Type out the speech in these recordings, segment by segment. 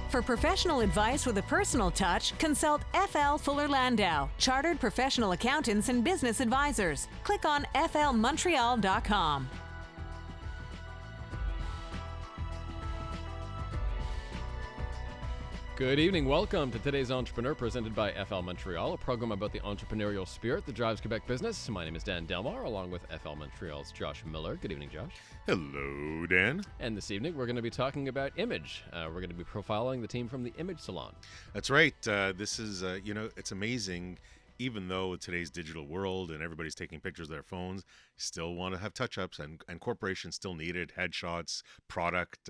For professional advice with a personal touch, consult FL Fuller Landau, Chartered Professional Accountants and Business Advisors. Click on flmontreal.com. Good evening. Welcome to today's Entrepreneur, presented by FL Montreal, a program about the entrepreneurial spirit that drives Quebec business. My name is Dan Delmar, along with FL Montreal's Josh Miller. Good evening, Josh. Hello, Dan. And this evening, we're going to be talking about Image. We're going to be profiling the team from the Image Salon. That's right. This is, it's amazing. Even though today's digital world and everybody's taking pictures of their phones, still want to have touch-ups, and corporations still need it. Headshots, product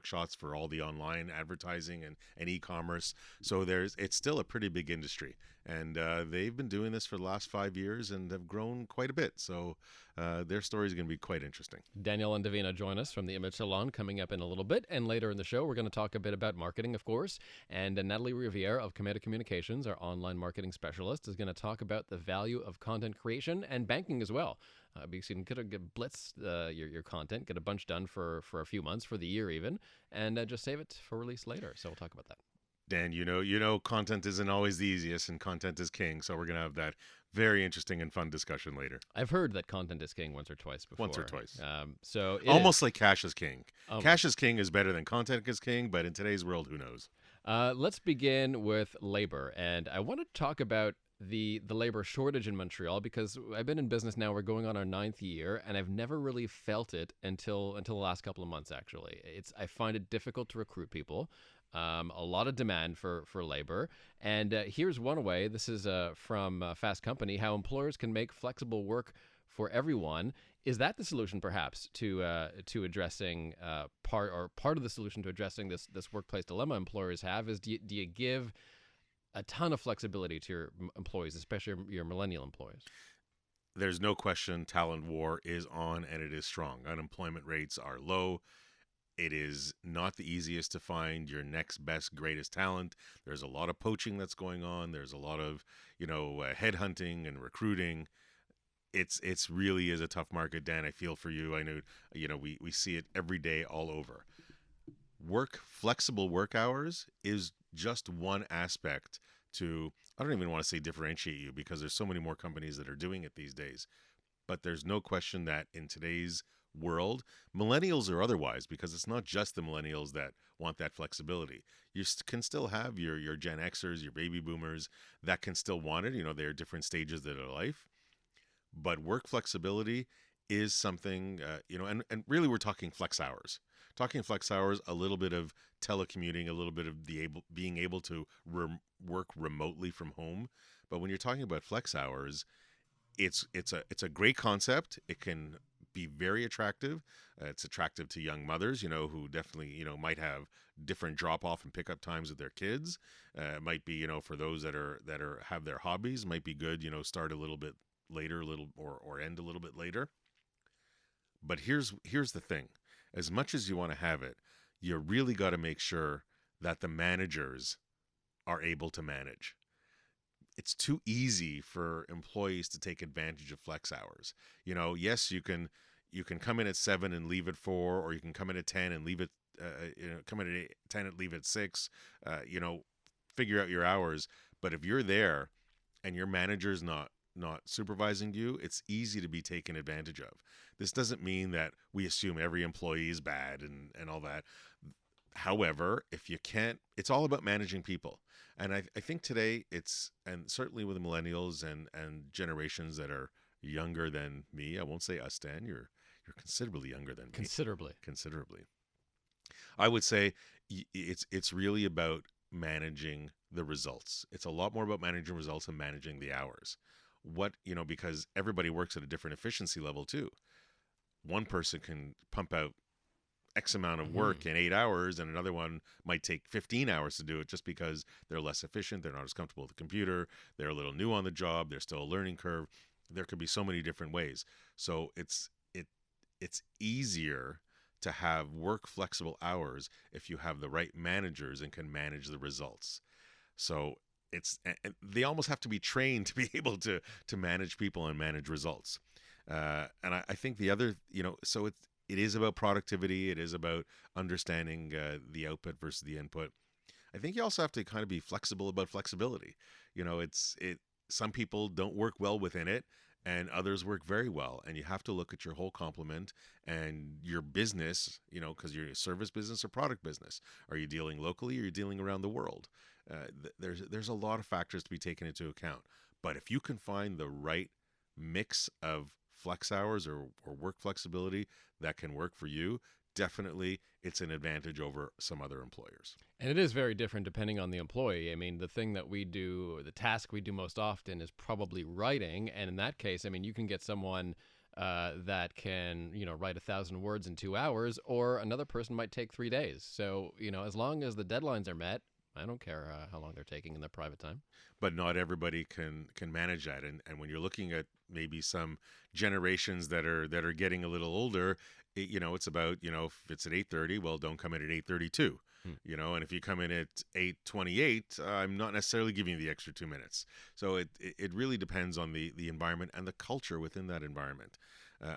shots for all the online advertising and e-commerce. So it's still a pretty big industry, and they've been doing this for the last 5 years and have grown quite a bit. So their story is going to be quite interesting. Danielle and Davina join us from the Image Salon coming up in a little bit, and later in the show, we're going to talk a bit about marketing, of course. And Natalie Riviere of Cometa Communications, our online marketing specialist, is going to talk about the value of content creation and banking as well. Because you can get blitz your content, get a bunch done for a few months, for the year even, and just save it for release later. So we'll talk about that. Dan, you know, content isn't always the easiest, and content is king. So we're going to have that very interesting and fun discussion later. I've heard that content is king once or twice before. Once or twice. Almost like cash is king. Cash is king is better than content is king, but in today's world, who knows? Let's begin with labor. And I want to talk about the labor shortage in Montreal, because I've been in business now, we're going on our 9th year, and I've never really felt it until the last couple of months, actually. I find it difficult to recruit people. A lot of demand for labor. And here's one way. This is from Fast Company, how employers can make flexible work for everyone. Is that the solution, perhaps, to addressing part of the solution to addressing this workplace dilemma employers have? Is do you give a ton of flexibility to your employees, especially your millennial employees? There's no question talent war is on, and it is strong. Unemployment rates are low. It is not the easiest to find your next best, greatest talent. There's a lot of poaching that's going on. There's a lot of, headhunting and recruiting. It's really is a tough market, Dan. I feel for you. I know, we see it every day all over. Flexible work hours is just one aspect to, I don't even want to say differentiate you, because there's so many more companies that are doing it these days. But there's no question that in today's world, millennials or otherwise, because it's not just the millennials that want that flexibility. You can still have your Gen Xers, your baby boomers that can still want it. They're different stages of their life. But work flexibility is something, and really we're talking flex hours. A little bit of telecommuting, a little bit of being able to work remotely from home. But when you're talking about flex hours, it's a great concept. It can be very attractive. It's attractive to young mothers, who definitely, might have different drop-off and pickup times with their kids. It might be, for those that have their hobbies, might be good, start a little bit later, or end a little bit later. But here's the thing. As much as you want to have it, you really got to make sure that the managers are able to manage. It's too easy for employees to take advantage of flex hours. Yes, you can come in at 7 and leave at 4, or you can come in at 10 and leave at come in at 10 and leave at 6. Figure out your hours. But if you're there and your manager's not supervising you, it's easy to be taken advantage of. This doesn't mean that we assume every employee is bad and all that. However, if you can't, it's all about managing people. And I think today and certainly with the millennials and generations that are younger than me, I won't say us, Dan, you're considerably younger than me. Considerably. I would say it's really about managing the results. It's a lot more about managing results and managing the hours. Because everybody works at a different efficiency level too. One person can pump out X amount of work in 8 hours, and another one might take 15 hours to do it, just because they're less efficient. They're not as comfortable with the computer. They're a little new on the job. There's still a learning curve. There could be so many different ways. So it's easier to have work flexible hours if you have the right managers and can manage the results. So they almost have to be trained to be able to manage people and manage results. And I think the other, so it is about productivity. It is about understanding the output versus the input. I think you also have to kind of be flexible about flexibility. Some people don't work well within it, and others work very well. And you have to look at your whole complement and your business, because you're a service business or product business. Are you dealing locally or are you dealing around the world? There's a lot of factors to be taken into account. But if you can find the right mix of flex hours or work flexibility that can work for you, definitely it's an advantage over some other employers. And it is very different depending on the employee. I mean, the thing that we do, the task we do most often is probably writing. And in that case, I mean, you can get someone that can, write 1,000 words in 2 hours, or another person might take 3 days. So, as long as the deadlines are met, I don't care how long they're taking in their private time. But not everybody can manage that. And when you're looking at maybe some generations that are getting a little older, it's about, if it's at 8:30, well, don't come in at 8:32. And if you come in at 8:28, I'm not necessarily giving you the extra 2 minutes. So it really depends on the environment and the culture within that environment.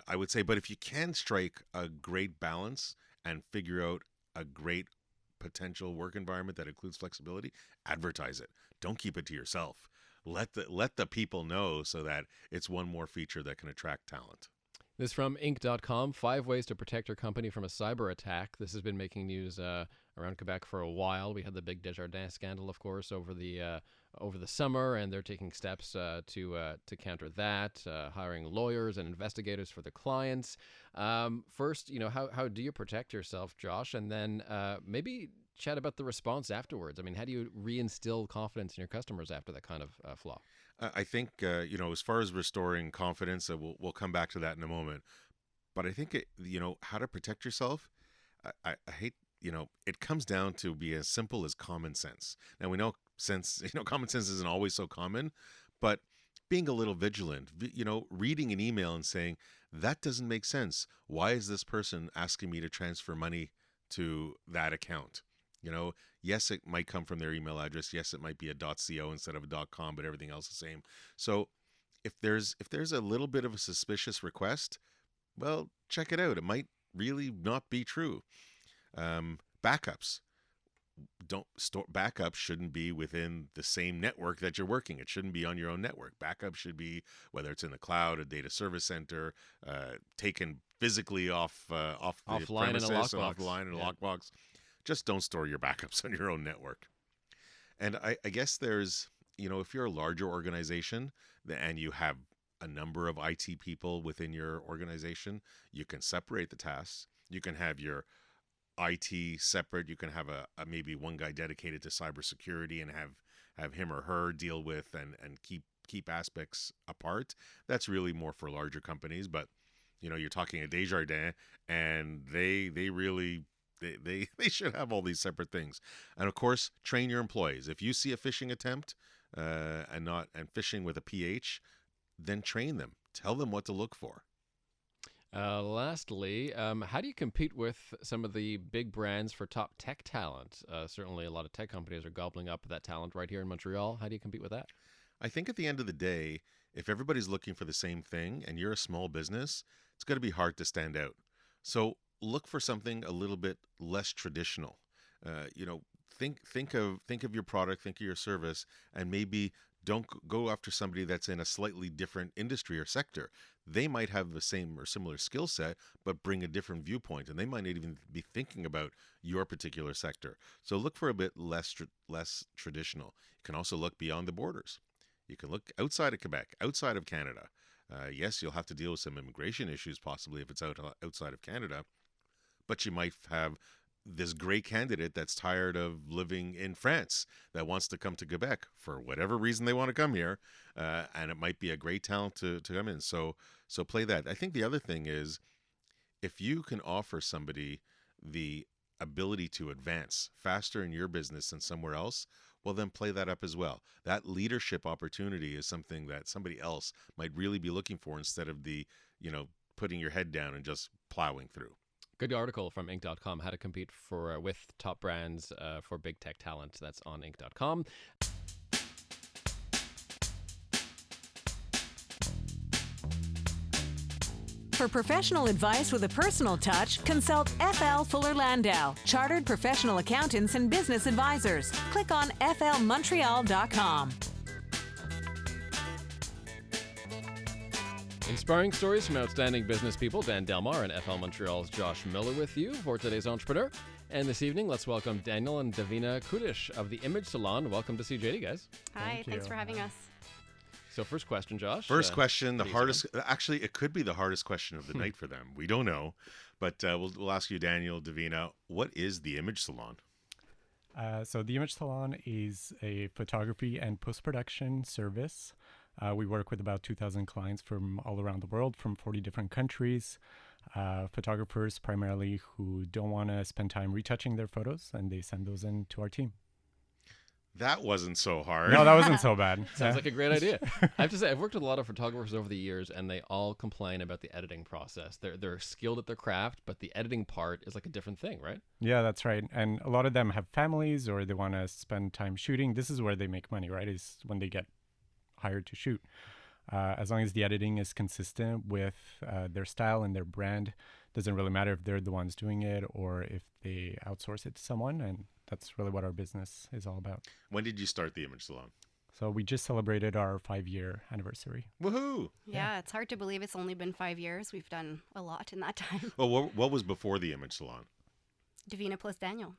I would say, but if you can strike a great balance and figure out a great potential work environment that includes flexibility, advertise it. Don't keep it to yourself. Let the people know so that it's one more feature that can attract talent. This from Inc.com, 5 ways to protect your company from a cyber attack. This has been making news around Quebec for a while. We had the big Desjardins scandal, of course, over the summer, and they're taking steps to counter that, hiring lawyers and investigators for the clients. First, how do you protect yourself, Josh? And then maybe chat about the response afterwards. I mean, how do you reinstill confidence in your customers after that kind of flaw? I think, as far as restoring confidence, we'll come back to that in a moment. But I think, how to protect yourself, I hate, it comes down to be as simple as common sense. Now, we know common sense isn't always so common, but being a little vigilant, reading an email and saying, that doesn't make sense. Why is this person asking me to transfer money to that account? Yes, it might come from their email address. Yes, it might be a .co instead of a .com, but everything else is the same. So if there's a little bit of a suspicious request, well, check it out. It might really not be true. Backups. Backups shouldn't be within the same network that you're working. It shouldn't be on your own network. Backup should be, whether it's in the cloud, a data service center, taken physically off the offline premises, in a lockbox. Offline in a lockbox. Just don't store your backups on your own network. And I guess there's, if you're a larger organization and you have a number of IT people within your organization, you can separate the tasks. You can have your IT separate. You can have a maybe one guy dedicated to cybersecurity and have him or her deal with and keep aspects apart. That's really more for larger companies. But, you're talking a Desjardins, and they really... They should have all these separate things. And of course, train your employees. If you see a phishing attempt and phishing with a PH, then train them. Tell them what to look for. Lastly, how do you compete with some of the big brands for top tech talent? Certainly a lot of tech companies are gobbling up that talent right here in Montreal. How do you compete with that? I think at the end of the day, if everybody's looking for the same thing and you're a small business, it's going to be hard to stand out. So look for something a little bit less traditional. Think of your product, think of your service, and maybe don't go after somebody that's in a slightly different industry or sector. They might have the same or similar skill set, but bring a different viewpoint, and they might not even be thinking about your particular sector. So look for a bit less traditional. You can also look beyond the borders. You can look outside of Quebec, outside of Canada. Yes, you'll have to deal with some immigration issues possibly if it's outside of Canada. But you might have this great candidate that's tired of living in France that wants to come to Quebec for whatever reason they want to come here. And it might be a great talent to come in. So play that. I think the other thing is, if you can offer somebody the ability to advance faster in your business than somewhere else, well, then play that up as well. That leadership opportunity is something that somebody else might really be looking for instead of putting your head down and just plowing through. Good article from Inc.com, how to compete with top brands for big tech talent. That's on Inc.com. For For professional advice with a personal touch, consult FL Fuller Landau, Chartered Professional Accountants and Business Advisors. Click on flmontreal.com. Inspiring stories from outstanding business people. Dan Delmar and FL Montreal's Josh Miller with you for today's Entrepreneur. And this evening, let's welcome Daniel and Davina Kudish of the Image Salon. Welcome to CJD, guys. Hi, thanks for having us. So first question, Josh. First question, the hardest. Actually, it could be the hardest question of the night for them. We don't know, but we'll ask you, Daniel, Davina. What is the Image Salon? So the Image Salon is a photography and post-production service. We work with about 2,000 clients from all around the world, from 40 different countries. Photographers primarily who don't want to spend time retouching their photos, and they send those in to our team. That wasn't so hard. No, that wasn't so bad. Sounds like a great idea. I have to say, I've worked with a lot of photographers over the years, and they all complain about the editing process. They're skilled at their craft, but the editing part is like a different thing, right? Yeah, that's right. And a lot of them have families, or they want to spend time shooting. This is where they make money, right? Is when they get hired to shoot. As long as the editing is consistent with their style and their brand, doesn't really matter if they're the ones doing it or if they outsource it to someone. And that's really what our business is all about. When did you start the Image Salon? So we just celebrated our 5-year anniversary. Woohoo! Yeah, it's hard to believe it's only been 5 years. We've done a lot in that time. Well, what was before the Image Salon? Davina plus Daniel.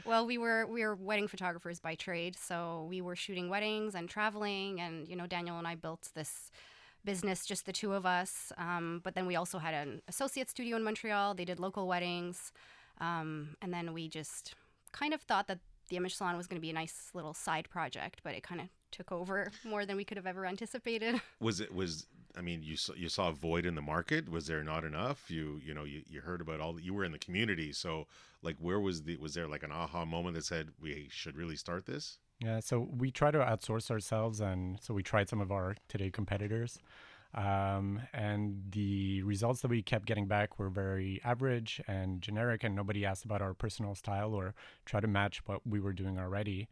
Well, we were wedding photographers by trade, so we were shooting weddings and traveling, and Daniel and I built this business, just the two of us. But then we also had an associate studio in Montreal. They did local weddings, and then we just kind of thought that the Image Salon was going to be a nice little side project, but it kind of took over more than we could have ever anticipated. You saw a void in the market. Was there not enough? You heard about you were in the community. So like, was there like an aha moment that said we should really start this? Yeah, so we try to outsource ourselves, and so we tried some of our today competitors. And the results that we kept getting back were very average and generic, and nobody asked about our personal style or try to match what we were doing already.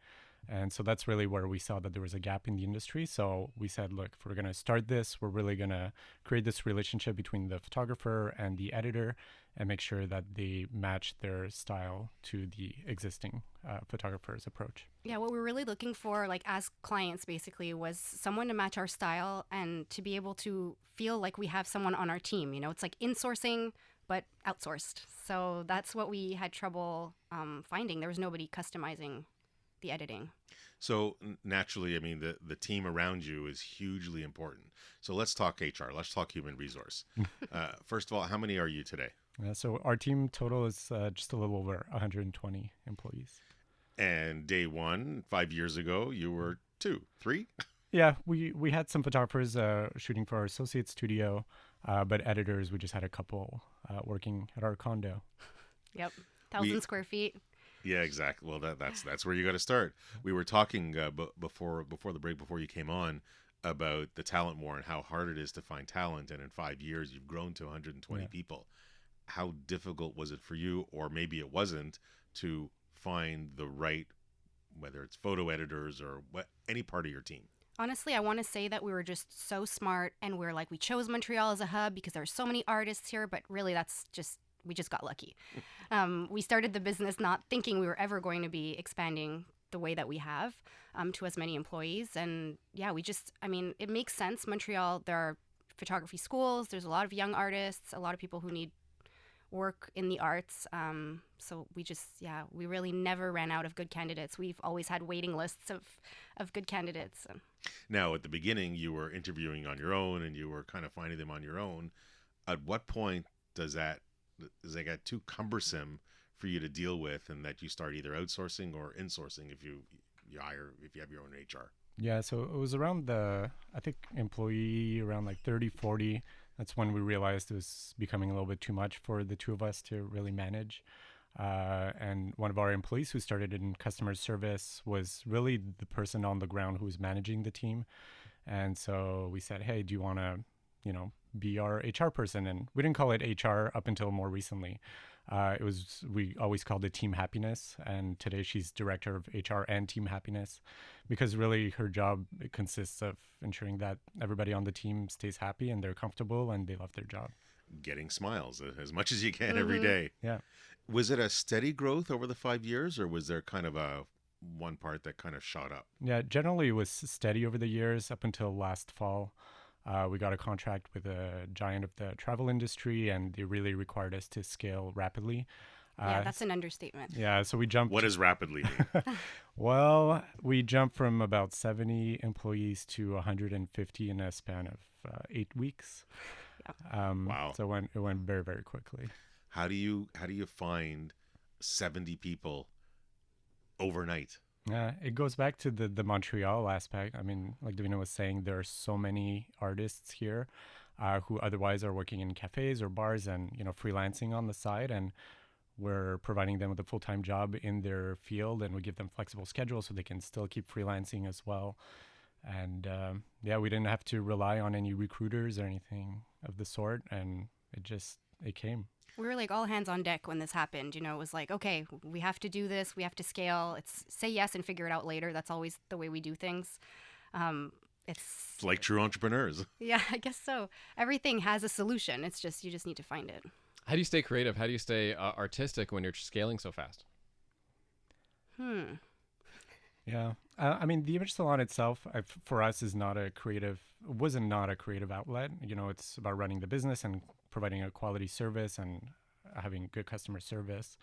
And so that's really where we saw that there was a gap in the industry. So we said, look, if we're going to start this, we're really going to create this relationship between the photographer and the editor and make sure that they match their style to the existing photographer's approach. Yeah, what we're really looking for, like as clients basically, was someone to match our style and to be able to feel like we have someone on our team. It's like insourcing, but outsourced. So that's what we had trouble finding. There was nobody customizing the editing. So naturally, the team around you is hugely important. So let's talk HR. Let's talk human resource. First of all, how many are you today? So our team total is just a little over 120 employees. And day one, 5 years ago, you were 2, 3? Yeah, we had some photographers shooting for our associate studio, but editors, we just had a couple working at our condo. Yep, 1,000 square feet. Yeah, exactly. Well, that's where you got to start. We were talking before the break, before you came on, about the talent war and how hard it is to find talent. And in 5 years, you've grown to 120 people. How difficult was it for you, or maybe it wasn't, to find the right, whether it's photo editors or any part of your team? Honestly, I want to say that we were just so smart, and we chose Montreal as a hub because there are so many artists here, but really we just got lucky. We started the business not thinking we were ever going to be expanding the way that we have to as many employees. And yeah, it makes sense. Montreal, there are photography schools. There's a lot of young artists, a lot of people who need work in the arts. So we really never ran out of good candidates. We've always had waiting lists of good candidates. Now, at the beginning, you were interviewing on your own and you were kind of finding them on your own. At what point does that get too cumbersome for you to deal with, and that you start either outsourcing or insourcing if you have your own HR? Yeah, so it was around employee around like 30, 40. That's when we realized it was becoming a little bit too much for the two of us to really manage. And one of our employees who started in customer service was really the person on the ground who was managing the team. And so we said, hey, do you want to, be our HR person? And we didn't call it HR up until more recently. We always called it Team Happiness, and today she's director of HR and Team Happiness, because really her job consists of ensuring that everybody on the team stays happy and they're comfortable and they love their job. Getting smiles as much as you can every day. Yeah. Was it a steady growth over the 5 years, or was there kind of a one part that kind of shot up? Yeah, generally it was steady over the years up until last fall. We got a contract with a giant of the travel industry, and they really required us to scale rapidly. Yeah, that's an understatement. Yeah, so we jumped. What does rapidly mean? Well, we jumped from about 70 employees to 150 in a span of 8 weeks. Wow. So it went very, very quickly. How do you find 70 people overnight? It goes back to the Montreal aspect. I mean, like Davina was saying, there are so many artists here who otherwise are working in cafes or bars and, freelancing on the side. And we're providing them with a full-time job in their field, and we give them flexible schedules so they can still keep freelancing as well. And we didn't have to rely on any recruiters or anything of the sort. And it came. We were like all hands on deck when this happened. It was like, okay, we have to do this. We have to scale. It's say yes and figure it out later. That's always the way we do things. It's like true entrepreneurs. Yeah, I guess so. Everything has a solution. It's just, you just need to find it. How do you stay creative? How do you stay artistic when you're scaling so fast? Yeah. I mean, the Image Salon itself, for us, was not a creative outlet. It's about running the business and providing a quality service and having good customer service.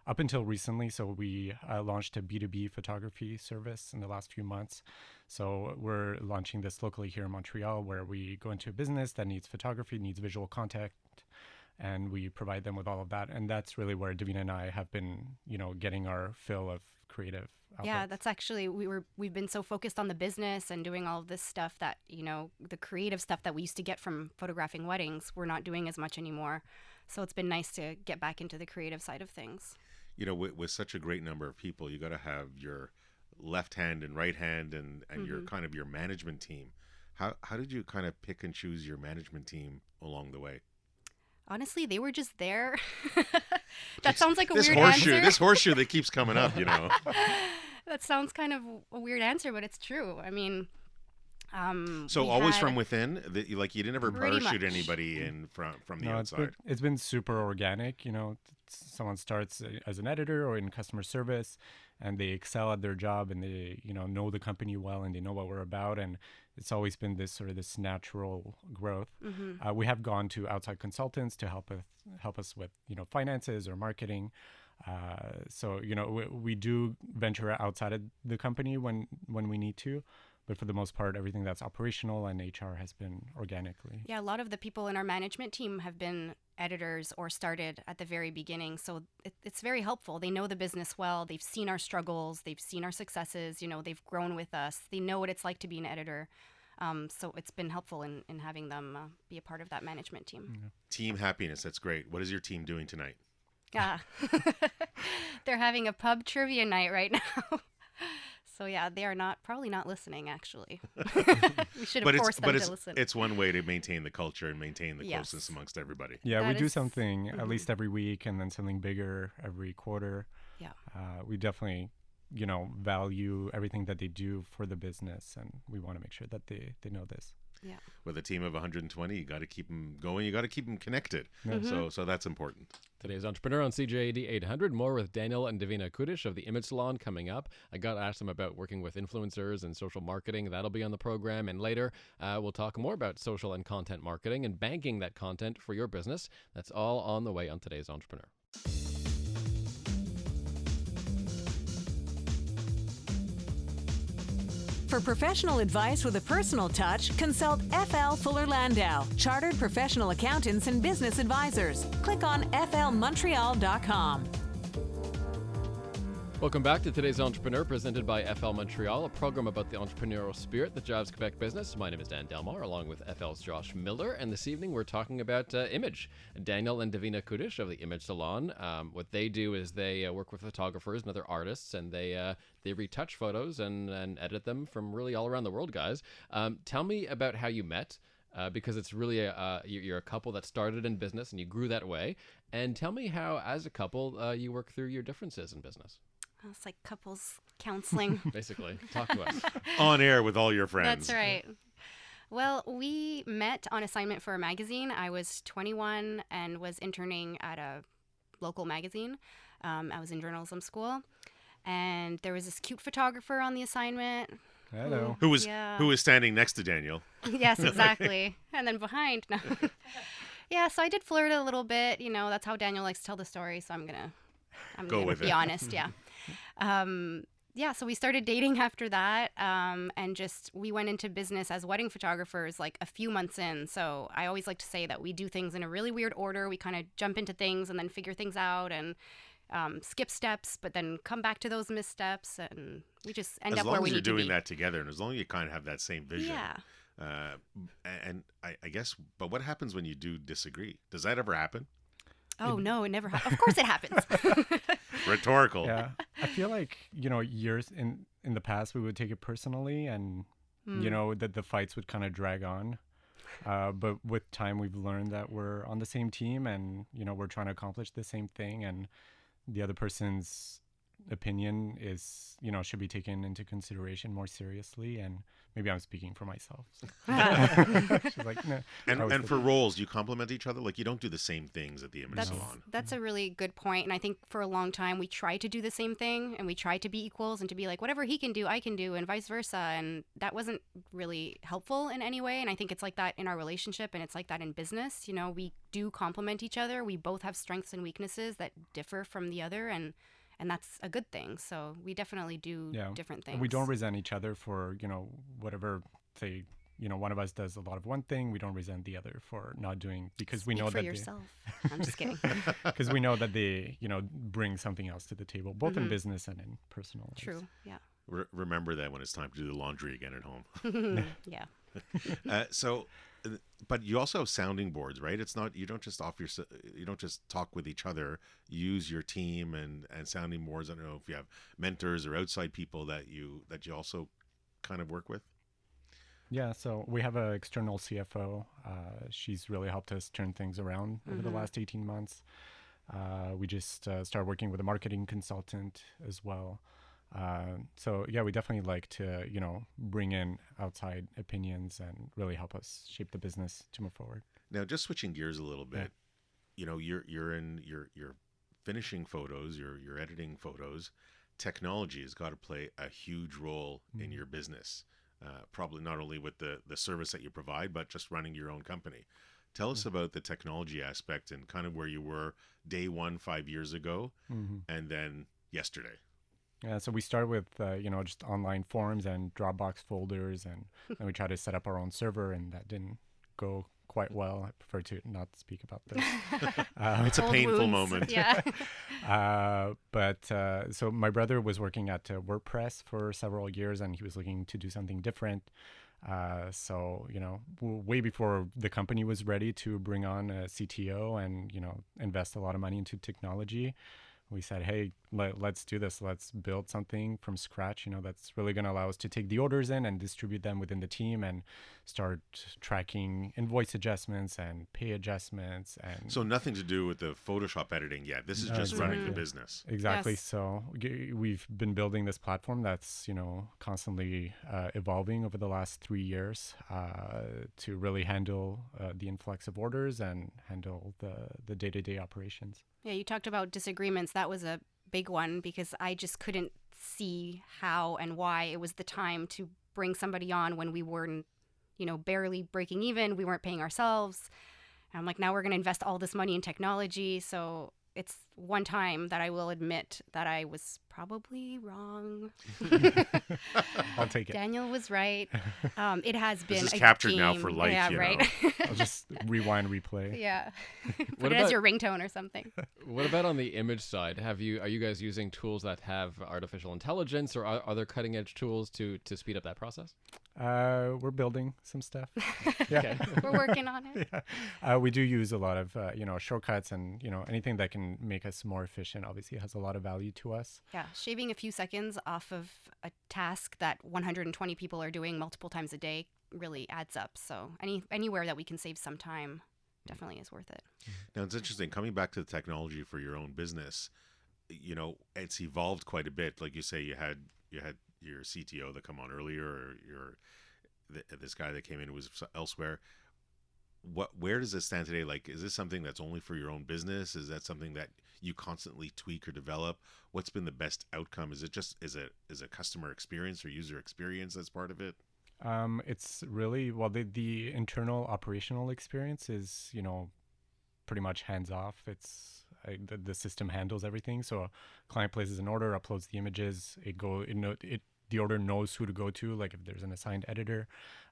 Up until recently, so we launched a B2B photography service in the last few months. So we're launching this locally here in Montreal, where we go into a business that needs photography, needs visual content, and we provide them with all of that. And that's really where Davina and I have been, getting our fill of creative outlets. Yeah, that's actually, we've been so focused on the business and doing all of this stuff that, the creative stuff that we used to get from photographing weddings, we're not doing as much anymore. So it's been nice to get back into the creative side of things. With such a great number of people, you got to have your left hand and right hand and your kind of your management team. How did you kind of pick and choose your management team along the way? Honestly, they were just there. That sounds like a weird answer. This horseshoe that keeps coming up, That sounds kind of a weird answer, but it's true. I mean, So always from within, you didn't ever Pretty parachute much. anybody in from the No, outside. it's been super organic. Someone starts as an editor or in customer service, and they excel at their job, and they know the company well, and they know what we're about, and it's always been this natural growth. We have gone to outside consultants to help us with finances or marketing. So we do venture outside of the company when we need to. But for the most part, everything that's operational and HR has been organically. Yeah, a lot of the people in our management team have been editors or started at the very beginning. So it's very helpful. They know the business well. They've seen our struggles. They've seen our successes. They've grown with us. They know what it's like to be an editor. So it's been helpful in having them be a part of that management team. Yeah. Team happiness. That's great. What is your team doing tonight? Yeah. They're having a pub trivia night right now. So yeah, they are probably not listening, actually. We should have forced them to listen. It's one way to maintain the culture and maintain the Yes. closeness amongst everybody. Yeah, That we do is- something at least every week, and then something bigger every quarter. Yeah. We definitely, value everything that they do for the business, and we want to make sure that they know this. Yeah. With a team of 120, you got to keep them going. You got to keep them connected. So that's important. Today's Entrepreneur on CJAD 800. More with Daniel and Davina Kudish of the Image Salon coming up. I got to ask them about working with influencers and social marketing. That'll be on the program. And later, we'll talk more about social and content marketing and banking that content for your business. That's all on the way on today's Entrepreneur. For professional advice with a personal touch, consult FL Fuller Landau, Chartered Professional Accountants and Business Advisors. Click on flmontreal.com. Welcome back to today's Entrepreneur, presented by FL Montreal, a program about the entrepreneurial spirit that drives Quebec business. My name is Dan Delmar, along with FL's Josh Miller, and this evening we're talking about image. Daniel and Davina Kudish of the Image Salon. What they do is they work with photographers and other artists, and they retouch photos and edit them from really all around the world, guys. Tell me about how you met. because it's really you're a couple that started in business and you grew that way. And tell me how, as a couple, you work through your differences in business. It's like couples counseling. Basically, talk to us. On air with all your friends. That's right. Well, we met on assignment for a magazine. I was 21 and was interning at a local magazine. I was in journalism school. And there was this cute photographer on the assignment. Hello. Who was standing next to Daniel? Yes, exactly. And then behind. No. Yeah, so I did flirt a little bit. You know, that's how Daniel likes to tell the story. So I'm gonna be honest. Yeah. Yeah, so we started dating after that, and we went into business as wedding photographers like a few months in. So I always like to say that we do things in a really weird order. We kind of jump into things and then figure things out and skip steps, but then come back to those missteps, and we just end up where we need to be. As long as you're doing that together, and as long as you kind of have that same vision. Yeah. And I guess, but what happens when you do disagree? Does that ever happen? Oh, no, it never happens. Of course it happens. Rhetorical. Yeah, I feel like years in the past we would take it personally, and that the fights would kind of drag on. But with time, we've learned that we're on the same team, and we're trying to accomplish the same thing, and the other person's opinion is should be taken into consideration more seriously. And maybe I'm speaking for myself. So. She's like, no. And for roles, you complement each other. Like, you don't do the same things at the Image Salon. That's a really good point. And I think for a long time we tried to do the same thing, and we tried to be equals and to be like, whatever he can do, I can do, and vice versa. And that wasn't really helpful in any way. And I think it's like that in our relationship, and it's like that in business. We do complement each other. We both have strengths and weaknesses that differ from the other, and that's a good thing. So we definitely do different things. We don't resent each other for, whatever, say, one of us does a lot of one thing, we don't resent the other for not doing, because we know that yourself. I'm just kidding. Because we know that they, bring something else to the table, both in business and in personal lives. True, yeah. Remember that when it's time to do the laundry again at home. Yeah. But you also have sounding boards, right? It's not, you don't just talk with each other. You use your team and sounding boards. I don't know if you have mentors or outside people that you also kind of work with. Yeah, so we have an external CFO. She's really helped us turn things around over the last 18 months. We just started working with a marketing consultant as well. So yeah, we definitely like to, bring in outside opinions and really help us shape the business to move forward. Now, just switching gears a little bit, you're finishing photos, you're editing photos. Technology has got to play a huge role in your business. Probably not only with the service that you provide, but just running your own company. Tell us about the technology aspect and kind of where you were day one 5 years ago and then yesterday. Yeah, so we started with, just online forums and Dropbox folders, and we tried to set up our own server, and that didn't go quite well. I prefer to not speak about this. It's a painful moment. Yeah. So my brother was working at WordPress for several years, and he was looking to do something different. So, way before the company was ready to bring on a CTO and, invest a lot of money into technology, we said, hey, let's do this. Let's build something from scratch, that's really going to allow us to take the orders in and distribute them within the team and start tracking invoice adjustments and pay adjustments. And so nothing to do with the Photoshop editing yet. This is just running the business. Exactly. Yes. So we've been building this platform that's, constantly evolving over the last 3 years to really handle the influx of orders and handle the day-to-day operations. Yeah, you talked about disagreements. That was a big one because I just couldn't see how and why it was the time to bring somebody on when we weren't, barely breaking even. We weren't paying ourselves. And I'm like, now we're going to invest all this money in technology. So it's one time that I will admit that I was probably wrong. I'll take it. Daniel was right. It has been This is a captured game. now for life, Yeah, right. I'll just rewind, replay. Yeah. Put What it as about- your ringtone or something. What about on the image side? Are you guys using tools that have artificial intelligence, or are there cutting edge tools to speed up that process? We're building some stuff. Yeah. Okay. We're working on it. Yeah. We do use a lot of, shortcuts and, anything that can make us more efficient obviously has a lot of value to us. Yeah, shaving a few seconds off of a task that 120 people are doing multiple times a day really adds up. So anywhere that we can save some time definitely is worth it. Now, it's interesting, coming back to the technology for your own business, it's evolved quite a bit. Like you say, you had your CTO that come on earlier, or this guy that came in who was elsewhere. Where does it stand today? Like, is this something that's only for your own business? Is that something that you constantly tweak or develop? What's been the best outcome? Is it customer experience or user experience that's part of it? It's really, well, the internal operational experience is, pretty much hands off. It's the system handles everything. So a client places an order, uploads the images, the order knows who to go to, like if there's an assigned editor.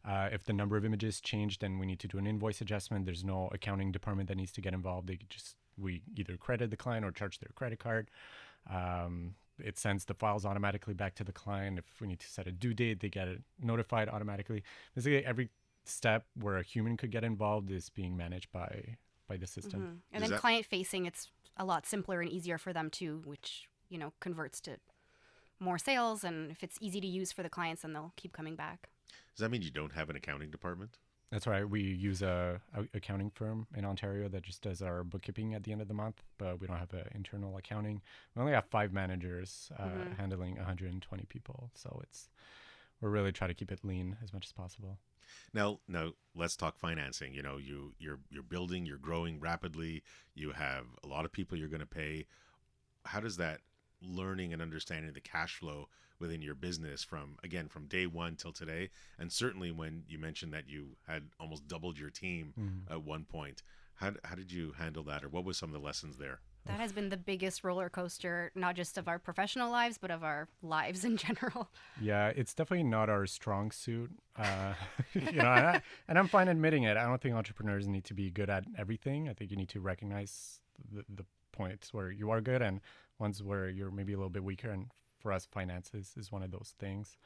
If the number of images change, then we need to do an invoice adjustment. There's no accounting department that needs to get involved. We either credit the client or charge their credit card. It sends the files automatically back to the client. If we need to set a due date, they get it notified automatically. Basically, every step where a human could get involved is being managed by the system. Mm-hmm. And then client facing, it's a lot simpler and easier for them too, which, converts to more sales. And if it's easy to use for the clients, then they'll keep coming back. Does that mean you don't have an accounting department? That's right. We use a accounting firm in Ontario that just does our bookkeeping at the end of the month, but we don't have an internal accounting. We only have 5 managers handling 120 people. So we're really trying to keep it lean as much as possible. Now let's talk financing. You're building, you're growing rapidly. You have a lot of people you're going to pay. How does that learning and understanding the cash flow within your business from day one till today, and certainly when you mentioned that you had almost doubled your team at one point, how did you handle that, or what was some of the lessons there? That has been the biggest roller coaster, not just of our professional lives, but of our lives in general. Yeah, it's definitely not our strong suit. And I'm fine admitting it. I don't think entrepreneurs need to be good at everything. I think you need to recognize the points where you are good and ones where you're maybe a little bit weaker. And for us, finances is one of those things.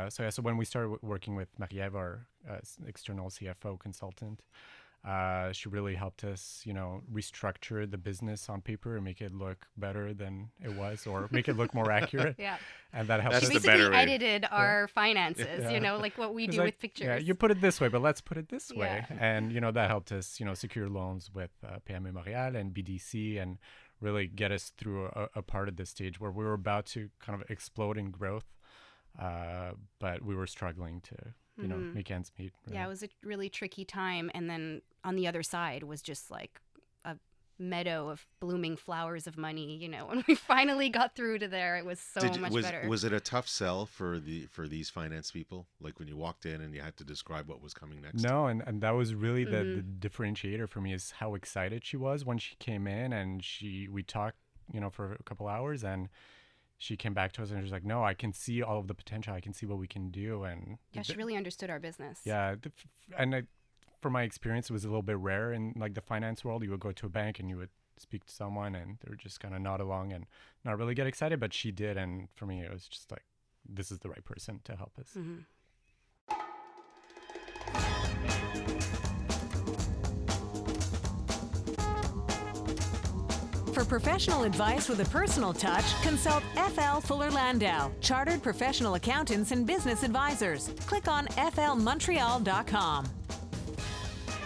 So when we started working with Marie-Ève, our external CFO consultant, she really helped us, restructure the business on paper and make it look better than it was, or make it look more accurate. Yeah. And that helped That's us. the Basically better way. edited our finances, like what we It's do like, with pictures. Yeah, you put it this way, but let's put it this way. Yeah. And, that helped us, secure loans with PME Montréal and BDC, and really get us through a part of this stage where we were about to kind of explode in growth, but we were struggling to make ends meet. Really. Yeah, it was a really tricky time. And then on the other side was just like a meadow of blooming flowers of money. When we finally got through to there, it was much better. Was it a tough sell for these finance people? Like when you walked in and you had to describe what was coming next? No, and that was really the differentiator for me, is how excited she was when she came in, and we talked, for a couple hours, and she came back to us and she was like, no, I can see all of the potential. I can see what we can do. And yeah, she really understood our business. Yeah. From my experience, it was a little bit rare in like the finance world. You would go to a bank and you would speak to someone and they would just kind of nod along and not really get excited, but she did. And for me, it was just like, this is the right person to help us. Mm-hmm. For professional advice with a personal touch, consult FL Fuller Landau, Chartered Professional Accountants and Business Advisors. Click on flmontreal.com.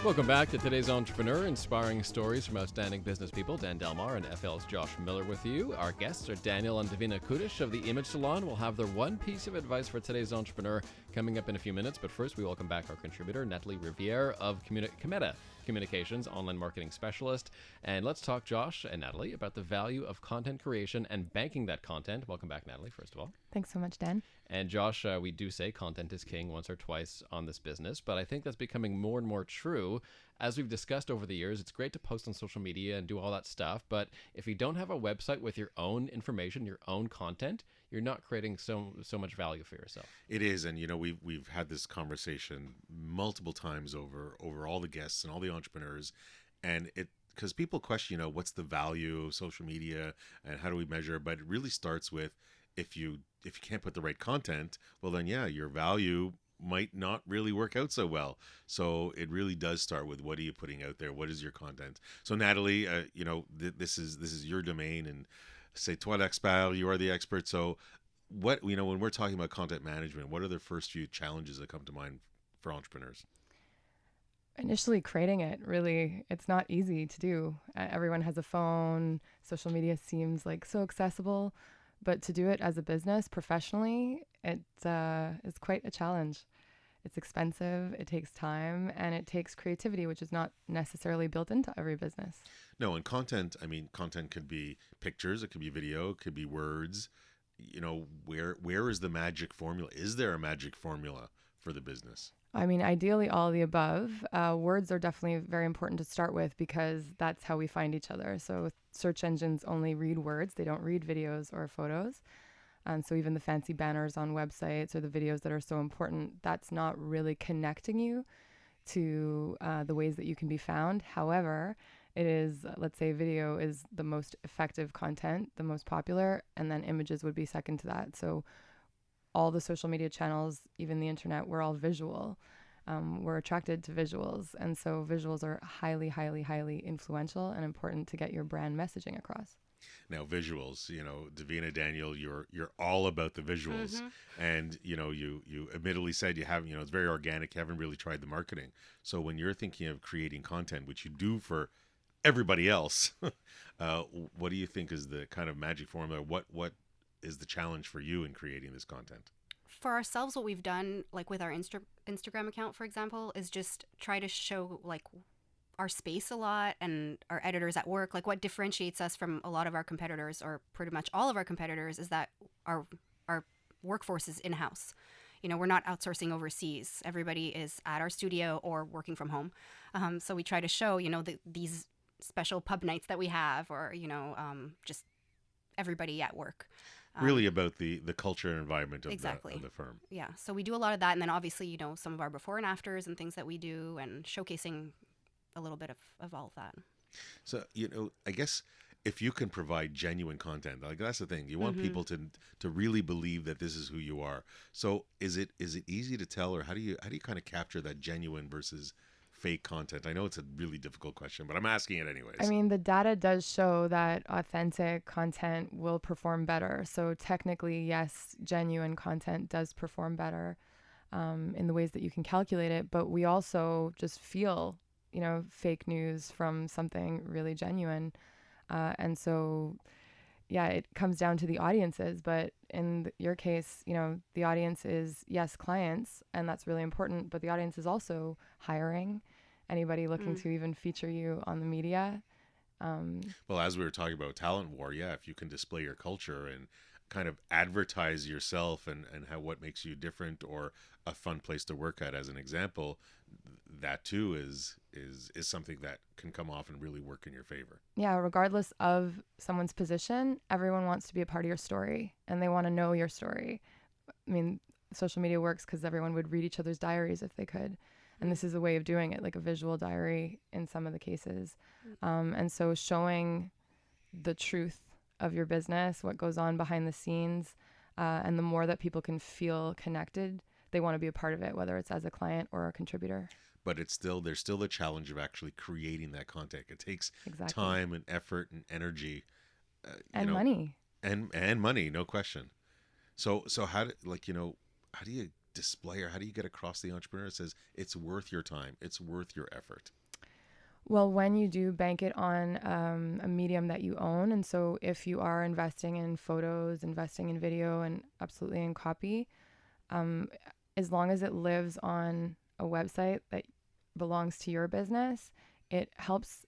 Welcome back to today's Entrepreneur, inspiring stories from outstanding business people. Dan Delmar and FL's Josh Miller with you. Our guests are Daniel and Davina Kudish of the Image Salon. We'll have their one piece of advice for today's Entrepreneur coming up in a few minutes. But first, we welcome back our contributor, Natalie Riviere of Cometa Communications, online marketing specialist. And let's talk, Josh and Natalie, about the value of content creation and banking that content. Welcome back, Natalie, first of all. Thanks so much, Dan. And Josh, we do say content is king once or twice on this business, but I think that's becoming more and more true. As we've discussed over the years, it's great to post on social media and do all that stuff, but if you don't have a website with your own information, your own content, you're not creating so much value for yourself. It is, and we've had this conversation multiple times over all the guests and all the entrepreneurs, and because people question, what's the value of social media and how do we measure? But it really starts with if you can't put the right content, well then your value might not really work out so well. So it really does start with what are you putting out there? What is your content? So Natalie, this is your domain, and c'est toi l'expert, you are the expert. So what when we're talking about content management, what are the first few challenges that come to mind for entrepreneurs? Initially creating it, really, it's not easy to do. Everyone has a phone. Social media seems like so accessible, but to do it as a business professionally, it is quite a challenge. It's expensive, it takes time, and it takes creativity, which is not necessarily built into every business. No, and content, I mean, content could be pictures, it could be video, it could be words. Where is the magic formula? Is there a magic formula for the business? I mean, ideally, all of the above. Words are definitely very important to start with because that's how we find each other. So search engines only read words. They don't read videos or photos. And so even the fancy banners on websites or the videos that are so important, that's not really connecting you to the ways that you can be found. However, it is, let's say video is the most effective content, the most popular, and then images would be second to that. So all the social media channels, even the internet, we're all visual. We're attracted to visuals. And so visuals are highly, highly, highly influential and important to get your brand messaging across. Now, visuals, Davina, Daniel, you're all about the visuals. And, you admittedly said you haven't, it's very organic. You haven't really tried the marketing. So when you're thinking of creating content, which you do for everybody else, what do you think is the kind of magic formula? What is the challenge for you in creating this content? For ourselves, what we've done, like with our Instagram account, for example, is just try to show like our space a lot and our editors at work. Like what differentiates us from a lot of our competitors, or pretty much all of our competitors, is that our workforce is in-house. We're not outsourcing overseas. Everybody is at our studio or working from home. So we try to show, these special pub nights that we have, or, just everybody at work. Really about the culture and environment of, exactly. of the firm. Yeah. So we do a lot of that. And then obviously, some of our before and afters and things that we do, and showcasing a little bit of all of that. So, I guess if you can provide genuine content, like that's the thing, you want people to really believe that this is who you are. So is it easy to tell, or how do you kind of capture that genuine versus fake content? I know it's a really difficult question, but I'm asking it anyways. I mean, the data does show that authentic content will perform better. So technically, yes, genuine content does perform better in the ways that you can calculate it. But we also just feel, fake news from something really genuine. And so, yeah, it comes down to the audiences. But in your case, the audience is, yes, clients, and that's really important. But the audience is also hiring, anybody looking to even feature you on the media. Well, as we were talking about talent war, yeah, if you can display your culture and kind of advertise yourself and what makes you different or a fun place to work at, as an example, that too is something that can come off and really work in your favor. Yeah, regardless of someone's position, everyone wants to be a part of your story and they want to know your story. I mean, social media works because everyone would read each other's diaries if they could. And this is a way of doing it, like a visual diary in some of the cases. And so showing the truth of your business, what goes on behind the scenes, and the more that people can feel connected, they want to be a part of it, whether it's as a client or a contributor. But there's still the challenge of actually creating that content. It takes time and effort and energy. And money. And money, no question. So how do you display, or how do you get across the entrepreneur that says it's worth your time, it's worth your effort? Well, when you do bank it on a medium that you own, and so if you are investing in photos, investing in video, and absolutely in copy, as long as it lives on a website that belongs to your business, it helps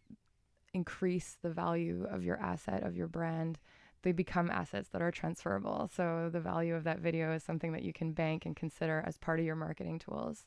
increase the value of your asset, of your brand. They become assets that are transferable. So the value of that video is something that you can bank and consider as part of your marketing tools.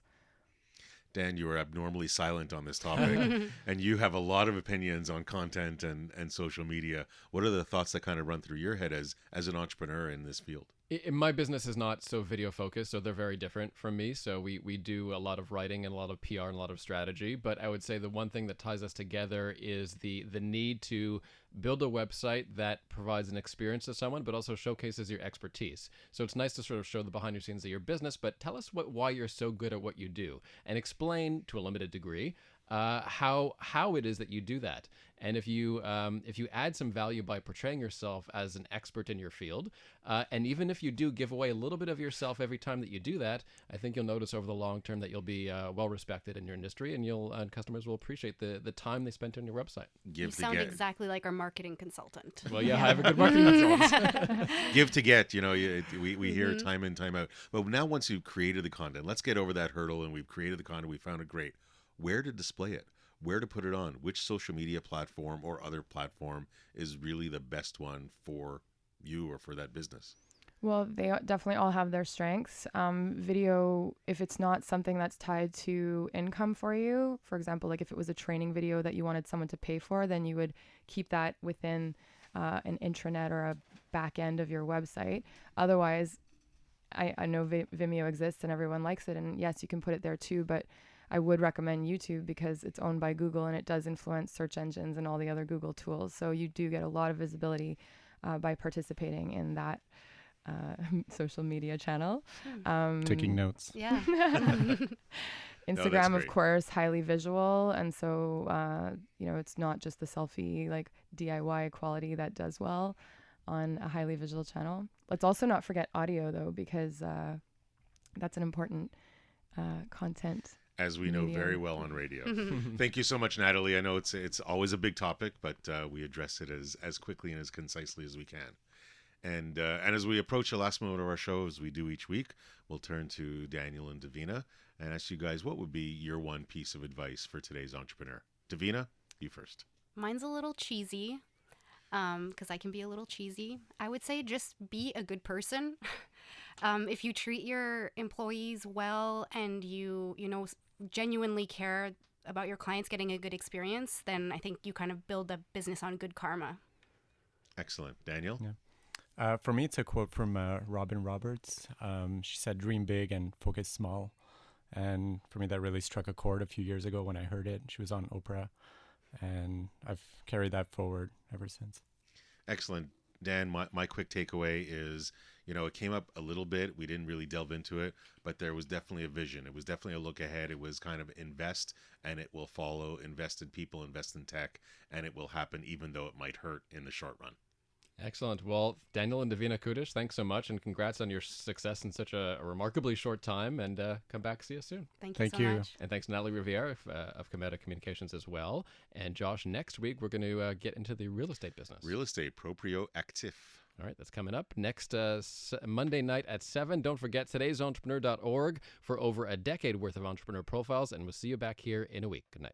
Dan, you were abnormally silent on this topic, and you have a lot of opinions on content and social media. What are the thoughts that kind of run through your head as an entrepreneur in this field? My business is not so video focused, so they're very different from me. So we do a lot of writing and a lot of PR and a lot of strategy. But I would say the one thing that ties us together is the need to build a website that provides an experience to someone, but also showcases your expertise. So it's nice to sort of show the behind the scenes of your business, but tell us why you're so good at what you do, and explain to a limited degree how it is that you do that. And if you add some value by portraying yourself as an expert in your field, and even if you do give away a little bit of yourself every time that you do that, I think you'll notice over the long term that you'll be well respected in your industry, and customers will appreciate the time they spent on your website. You sound exactly like our marketing consultant. Well, yeah, I have a good marketing consultant. Give to get, we hear time in, time out. But now once you've created the content, let's get over that hurdle, and we've created the content, we found it great. Where to display it? Where to put it on? Which social media platform or other platform is really the best one for you or for that business? Well, they definitely all have their strengths. Video, if it's not something that's tied to income for you, for example, like if it was a training video that you wanted someone to pay for, then you would keep that within an intranet or a back end of your website. Otherwise, I know Vimeo exists and everyone likes it, and yes, you can put it there too, but I would recommend YouTube because it's owned by Google and it does influence search engines and all the other Google tools. So you do get a lot of visibility by participating in that social media channel. Taking notes. Yeah. Instagram, of course, highly visual. And so, it's not just the selfie, like DIY quality that does well on a highly visual channel. Let's also not forget audio, though, because that's an important content. As we know very well on radio. Thank you so much, Natalie. I know it's always a big topic, but we address it as quickly and as concisely as we can. And as we approach the last moment of our show, as we do each week, we'll turn to Daniel and Davina and ask you guys, what would be your one piece of advice for today's entrepreneur? Davina, you first. Mine's a little cheesy, because I can be a little cheesy. I would say just be a good person. If you treat your employees well and you genuinely care about your clients getting a good experience, then I think you kind of build a business on good karma. Excellent. Daniel? Yeah. For me, it's a quote from Robin Roberts. She said, "Dream big and focus small." And for me, that really struck a chord a few years ago when I heard it. She was on Oprah, and I've carried that forward ever since. Excellent. Dan, my quick takeaway is, it came up a little bit. We didn't really delve into it, but there was definitely a vision. It was definitely a look ahead. It was kind of invest and it will follow, invest in people, invest in tech, and it will happen even though it might hurt in the short run. Excellent. Well, Daniel and Davina Kudish, thanks so much, and congrats on your success in such a remarkably short time, and come back, see us soon. Thank you so much. And thanks to Natalie Riviere of Cometa Communications as well. And Josh, next week, we're going to get into the real estate business. Real estate, proprio actif. All right, that's coming up next Monday night at 7. Don't forget today'sentrepreneur.org for over a decade worth of entrepreneur profiles, and we'll see you back here in a week. Good night.